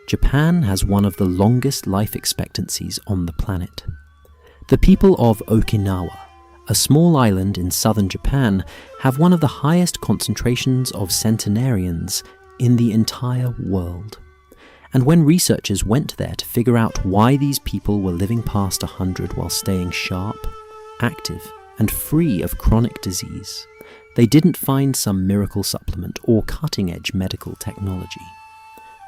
Japan has one of the longest life expectancies on the planet. The people of Okinawa, a small island in southern Japan, have one of the highest concentrations of centenarians in the entire world. And when researchers went there to figure out why these people were living past 100 while staying sharp, active, and free of chronic disease, they didn't find some miracle supplement or cutting-edge medical technology.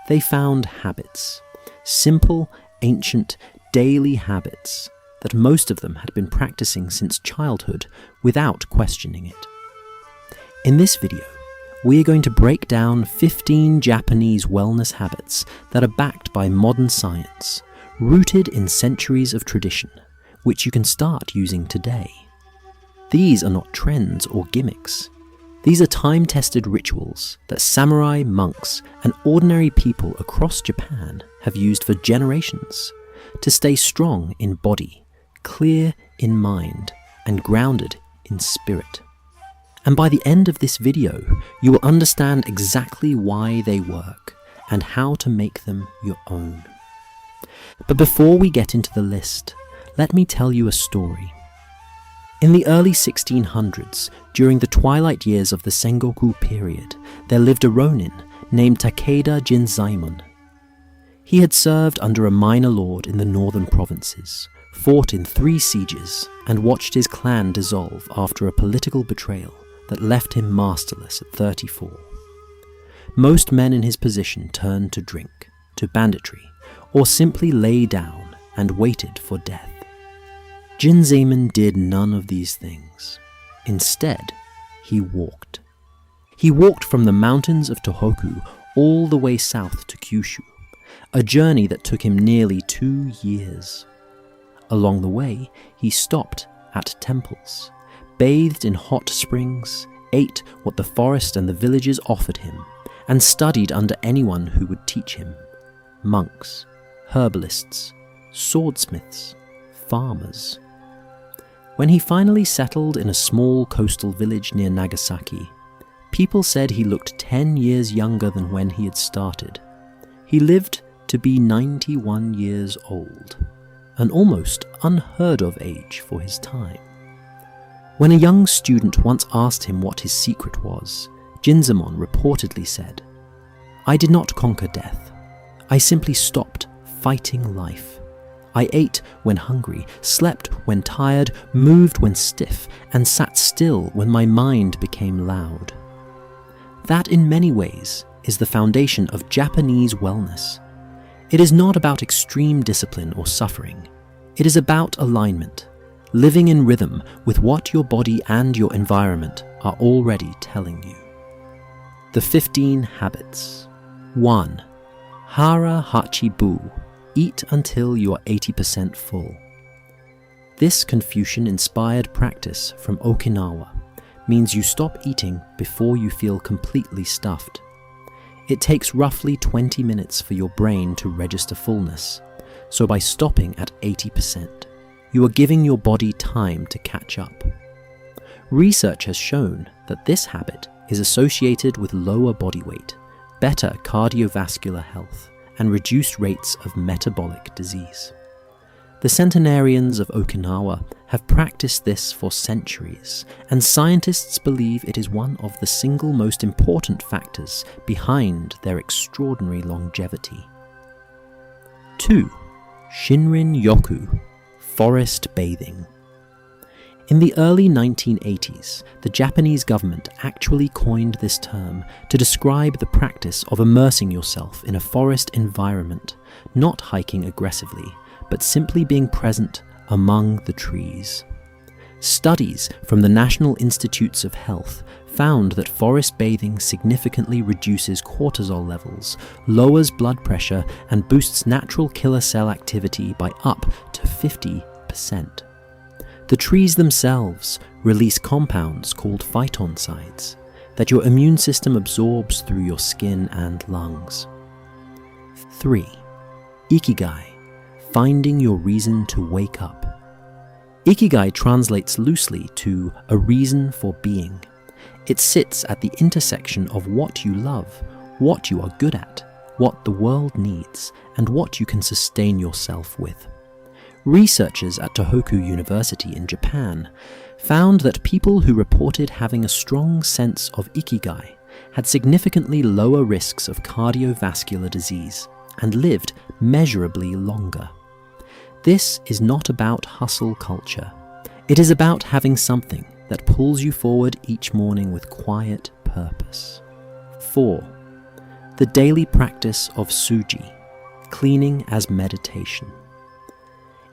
They found habits, simple, ancient, daily habits that most of them had been practicing since childhood without questioning it. In this video, we are going to break down 15 Japanese wellness habits that are backed by modern science, rooted in centuries of tradition, which you can start using today. These are not trends or gimmicks. These are time-tested rituals that samurai, monks, and ordinary people across Japan have used for generations to stay strong in body, clear in mind, and grounded in spirit. And by the end of this video, you will understand exactly why they work and how to make them your own. But before we get into the list, let me tell you a story. In the early 1600s, during the twilight years of the Sengoku period, there lived a ronin named Takeda Jinzaemon. He had served under a minor lord in the northern provinces, fought in 3 sieges, and watched his clan dissolve after a political betrayal that left him masterless at 34. Most men in his position turned to drink, to banditry, or simply lay down and waited for death. Jinzaemon did none of these things. Instead, he walked. He walked from the mountains of Tohoku all the way south to Kyushu, a journey that took him nearly 2 years. Along the way, he stopped at temples, bathed in hot springs, ate what the forest and the villages offered him, and studied under anyone who would teach him: monks, herbalists, swordsmiths, farmers. When he finally settled in a small coastal village near Nagasaki, people said he looked 10 years younger than when he had started. He lived to be 91 years old, an almost unheard of age for his time. When a young student once asked him what his secret was, Jinzaemon reportedly said, "I did not conquer death. I simply stopped fighting life. I ate when hungry, slept when tired, moved when stiff, and sat still when my mind became loud." That, in many ways, is the foundation of Japanese wellness. It is not about extreme discipline or suffering. It is about alignment, living in rhythm with what your body and your environment are already telling you. The 15 habits. 1. Hara Hachi Bu. Eat until you are 80% full. This Confucian-inspired practice from Okinawa means you stop eating before you feel completely stuffed. It takes roughly 20 minutes for your brain to register fullness, so by stopping at 80%, you are giving your body time to catch up. Research has shown that this habit is associated with lower body weight, better cardiovascular health, and reduced rates of metabolic disease. The centenarians of Okinawa have practiced this for centuries, and scientists believe it is one of the single most important factors behind their extraordinary longevity. 2. Shinrin Yoku. Forest bathing. In the early 1980s, the Japanese government actually coined this term to describe the practice of immersing yourself in a forest environment, not hiking aggressively, but simply being present among the trees. Studies from the National Institutes of Health found that forest bathing significantly reduces cortisol levels, lowers blood pressure, and boosts natural killer cell activity by up to 50%. The trees themselves release compounds called phytoncides that your immune system absorbs through your skin and lungs. 3. Ikigai. Finding your reason to wake up. Ikigai translates loosely to a reason for being. It sits at the intersection of what you love, what you are good at, what the world needs, and what you can sustain yourself with. Researchers at Tohoku University in Japan found that people who reported having a strong sense of Ikigai had significantly lower risks of cardiovascular disease and lived measurably longer. This is not about hustle culture. It is about having something that pulls you forward each morning with quiet purpose. 4. The daily practice of suji, cleaning as meditation.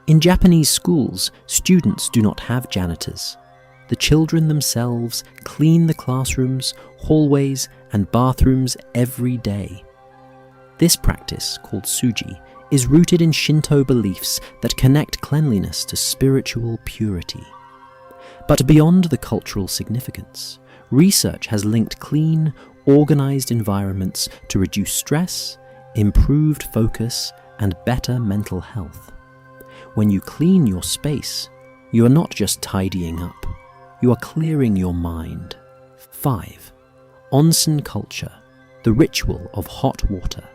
In Japanese schools, students do not have janitors. The children themselves clean the classrooms, hallways, and bathrooms every day. This practice, called suji, is rooted in Shinto beliefs that connect cleanliness to spiritual purity. But beyond the cultural significance, research has linked clean, organized environments to reduce stress, improved focus, and better mental health. When you clean your space, you are not just tidying up, you are clearing your mind. 5. Onsen culture, the ritual of hot water.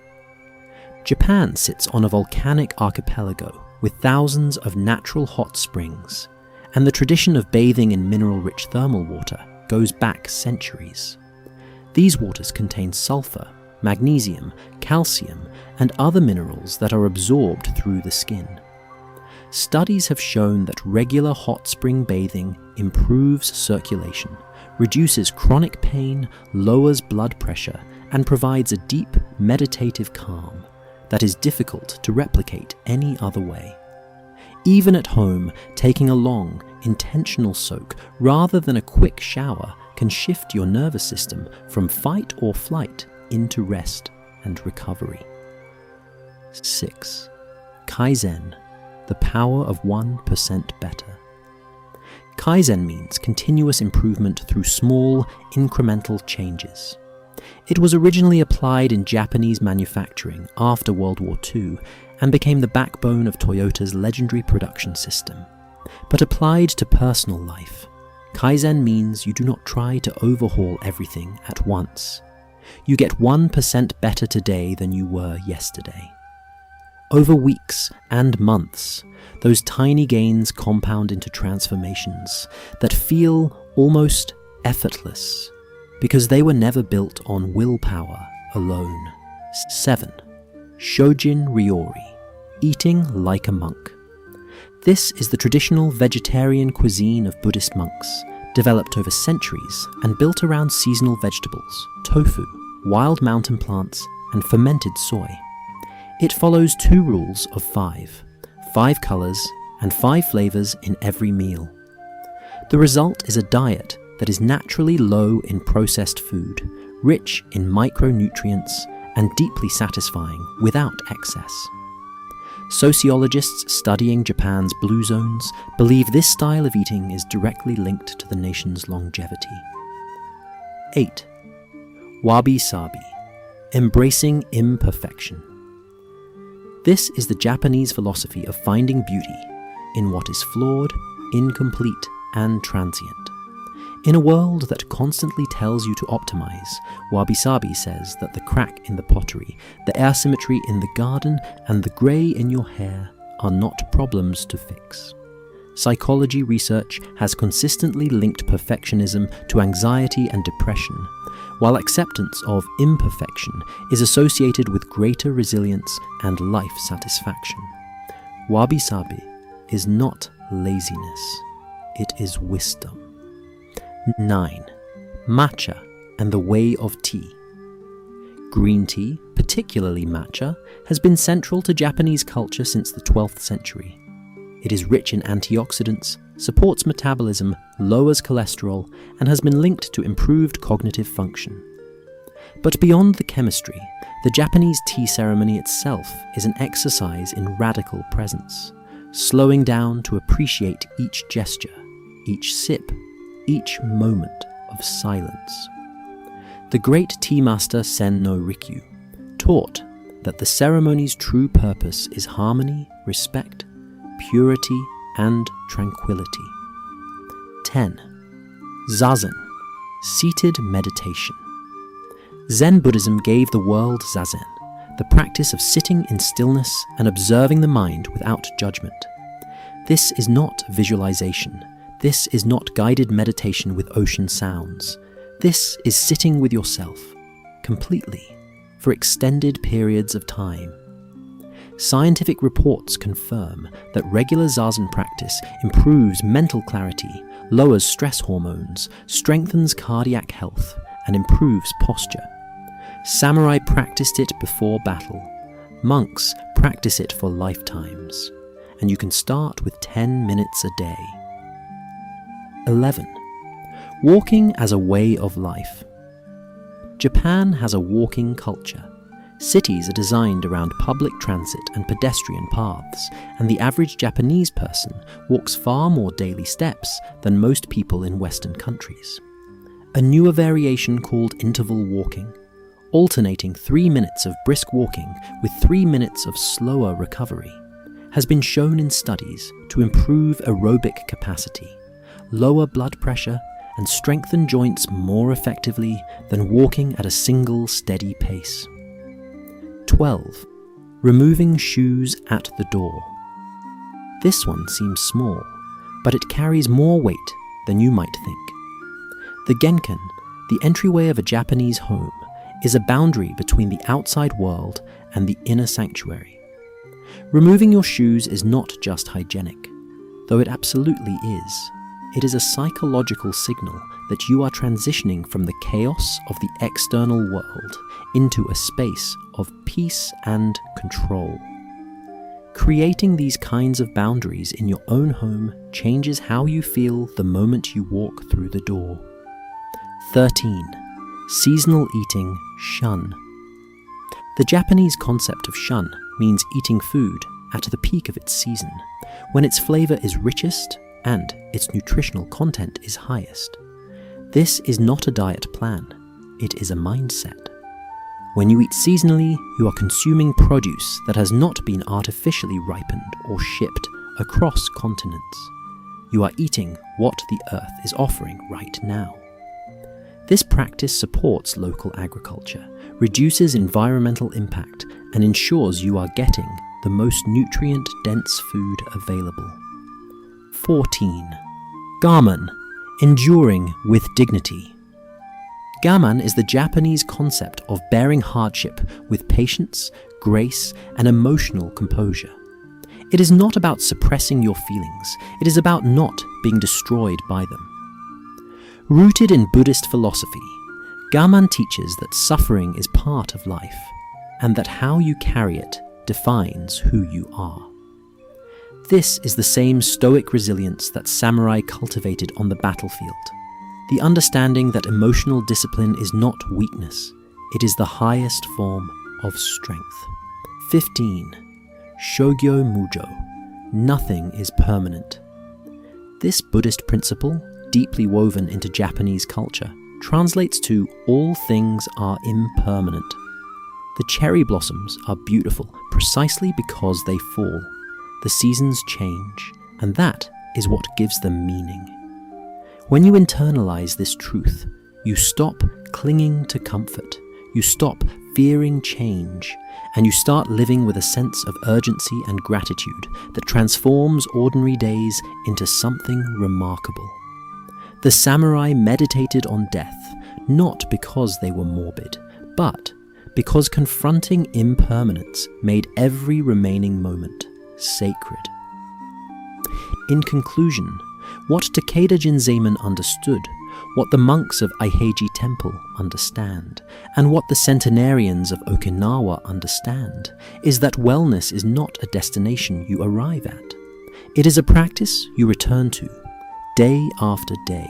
Japan sits on a volcanic archipelago with thousands of natural hot springs, and the tradition of bathing in mineral-rich thermal water goes back centuries. These waters contain sulfur, magnesium, calcium, and other minerals that are absorbed through the skin. Studies have shown that regular hot spring bathing improves circulation, reduces chronic pain, lowers blood pressure, and provides a deep, meditative calm that is difficult to replicate any other way. Even at home, taking a long, intentional soak rather than a quick shower can shift your nervous system from fight or flight into rest and recovery. 6. Kaizen, the power of 1% better. Kaizen means continuous improvement through small, incremental changes. It was originally applied in Japanese manufacturing after World War II and became the backbone of Toyota's legendary production system. But applied to personal life, Kaizen means you do not try to overhaul everything at once. You get 1% better today than you were yesterday. Over weeks and months, those tiny gains compound into transformations that feel almost effortless because they were never built on willpower alone. 7. Shojin Ryori, eating like a monk. This is the traditional vegetarian cuisine of Buddhist monks, developed over centuries and built around seasonal vegetables, tofu, wild mountain plants, and fermented soy. It follows 2 rules of 5 colors and 5 flavors in every meal. The result is a diet that is naturally low in processed food, rich in micronutrients, and deeply satisfying without excess. Sociologists studying Japan's blue zones believe this style of eating is directly linked to the nation's longevity. 8. Wabi-sabi, embracing imperfection. This is the Japanese philosophy of finding beauty in what is flawed, incomplete, and transient. In a world that constantly tells you to optimize, Wabi-sabi says that the crack in the pottery, the asymmetry in the garden, and the grey in your hair are not problems to fix. Psychology research has consistently linked perfectionism to anxiety and depression, while acceptance of imperfection is associated with greater resilience and life satisfaction. Wabi-sabi is not laziness, it is wisdom. 9. Matcha and the way of tea. Green tea, particularly matcha, has been central to Japanese culture since the 12th century. It is rich in antioxidants, supports metabolism, lowers cholesterol, and has been linked to improved cognitive function. But beyond the chemistry, the Japanese tea ceremony itself is an exercise in radical presence, slowing down to appreciate each gesture, each sip, each moment of silence. The great tea master Sen no Rikyu taught that the ceremony's true purpose is harmony, respect, purity, and tranquility. 10. Zazen, seated meditation. Zen Buddhism gave the world zazen, the practice of sitting in stillness and observing the mind without judgment. This is not visualization. This is not guided meditation with ocean sounds. This is sitting with yourself, completely, for extended periods of time. Scientific reports confirm that regular Zazen practice improves mental clarity, lowers stress hormones, strengthens cardiac health, and improves posture. Samurai practiced it before battle. Monks practice it for lifetimes. And you can start with 10 minutes a day. 11. Walking as a way of life. Japan has a walking culture. Cities are designed around public transit and pedestrian paths, and the average Japanese person walks far more daily steps than most people in Western countries. A newer variation called interval walking, alternating 3 minutes of brisk walking with 3 minutes of slower recovery, has been shown in studies to improve aerobic capacity, lower blood pressure, and strengthen joints more effectively than walking at a single steady pace. 12. Removing shoes at the door. This one seems small, but it carries more weight than you might think. The genkan, the entryway of a Japanese home, is a boundary between the outside world and the inner sanctuary. Removing your shoes is not just hygienic, though it absolutely is. It is a psychological signal that you are transitioning from the chaos of the external world into a space of peace and control. Creating these kinds of boundaries in your own home changes how you feel the moment you walk through the door. 13. Seasonal eating, shun. The Japanese concept of shun means eating food at the peak of its season, when its flavor is richest and its nutritional content is highest. This is not a diet plan, it is a mindset. When you eat seasonally, you are consuming produce that has not been artificially ripened or shipped across continents. You are eating what the earth is offering right now. This practice supports local agriculture, reduces environmental impact, and ensures you are getting the most nutrient-dense food available. 14. Gaman, enduring with dignity. Gaman is the Japanese concept of bearing hardship with patience, grace, and emotional composure. It is not about suppressing your feelings, it is about not being destroyed by them. Rooted in Buddhist philosophy, Gaman teaches that suffering is part of life, and that how you carry it defines who you are. This is the same stoic resilience that samurai cultivated on the battlefield, the understanding that emotional discipline is not weakness, it is the highest form of strength. 15. Shogyo Mujo, nothing is permanent. This Buddhist principle, deeply woven into Japanese culture, translates to all things are impermanent. The cherry blossoms are beautiful precisely because they fall. The seasons change, and that is what gives them meaning. When you internalize this truth, you stop clinging to comfort, you stop fearing change, and you start living with a sense of urgency and gratitude that transforms ordinary days into something remarkable. The samurai meditated on death, not because they were morbid, but because confronting impermanence made every remaining moment sacred. In conclusion, what Takeda Jinzeiman understood, what the monks of Aiheiji Temple understand, and what the centenarians of Okinawa understand, is that wellness is not a destination you arrive at. It is a practice you return to, day after day,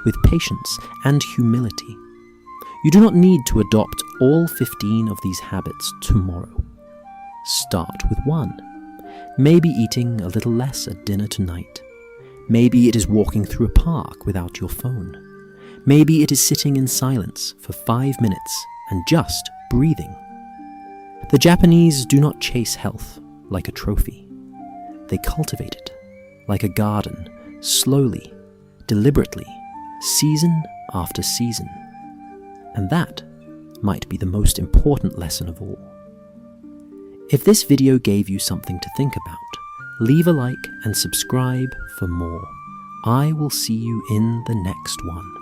with patience and humility. You do not need to adopt all 15 of these habits tomorrow. Start with one. Maybe eating a little less at dinner tonight. Maybe it is walking through a park without your phone. Maybe it is sitting in silence for 5 minutes and just breathing. The Japanese do not chase health like a trophy. They cultivate it like a garden, slowly, deliberately, season after season. And that might be the most important lesson of all. If this video gave you something to think about, leave a like and subscribe for more. I will see you in the next one.